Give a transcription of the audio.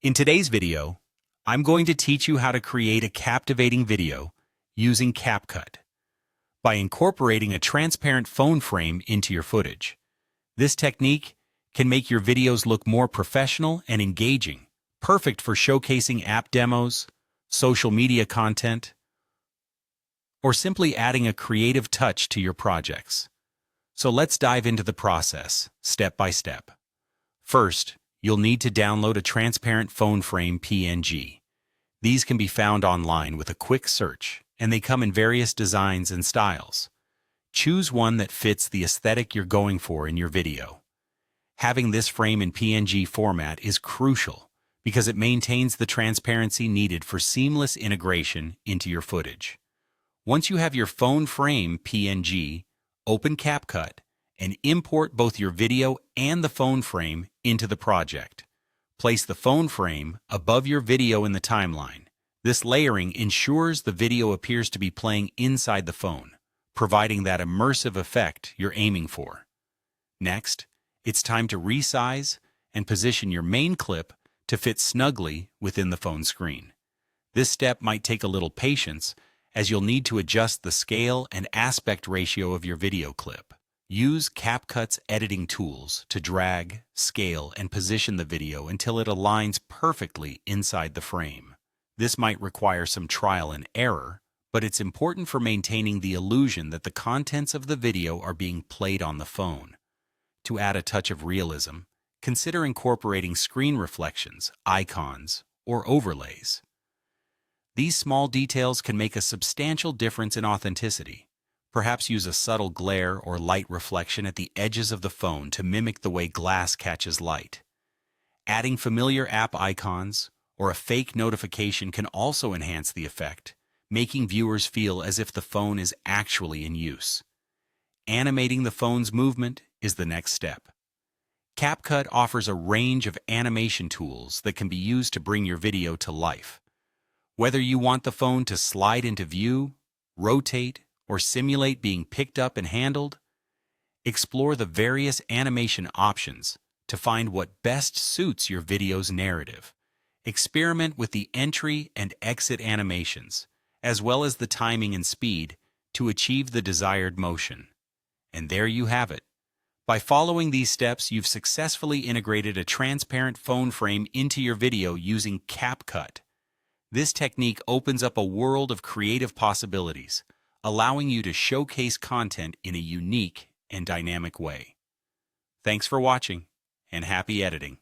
In today's video, I'm going to teach you how to create a captivating video using CapCut by incorporating a transparent phone frame into your footage. This technique can make your videos look more professional and engaging, perfect for showcasing app demos, social media content, or simply adding a creative touch to your projects. So let's dive into the process, step by step. First, you'll need to download a transparent phone frame PNG. These can be found online with a quick search, and they come in various designs and styles. Choose one that fits the aesthetic you're going for in your video. Having this frame in PNG format is crucial because it maintains the transparency needed for seamless integration into your footage. Once you have your phone frame PNG, open CapCut and import both your video and the phone frame into the project. Place the phone frame above your video in the timeline. This layering ensures the video appears to be playing inside the phone, providing that immersive effect you're aiming for. Next, it's time to resize and position your main clip to fit snugly within the phone screen. This step might take a little patience, as you'll need to adjust the scale and aspect ratio of your video clip. Use CapCut's editing tools to drag, scale, and position the video until it aligns perfectly inside the frame. This might require some trial and error, but it's important for maintaining the illusion that the contents of the video are being played on the phone. To add a touch of realism, consider incorporating screen reflections, icons, or overlays. These small details can make a substantial difference in authenticity. Perhaps use a subtle glare or light reflection at the edges of the phone to mimic the way glass catches light. Adding familiar app icons or a fake notification can also enhance the effect, making viewers feel as if the phone is actually in use. Animating the phone's movement is the next step. CapCut offers a range of animation tools that can be used to bring your video to life. Whether you want the phone to slide into view, rotate, or simulate being picked up and handled, explore the various animation options to find what best suits your video's narrative. Experiment with the entry and exit animations, as well as the timing and speed, to achieve the desired motion. And there you have it. By following these steps, you've successfully integrated a transparent phone frame into your video using CapCut. This technique opens up a world of creative possibilities, allowing you to showcase content in a unique and dynamic way. Thanks for watching, and happy editing.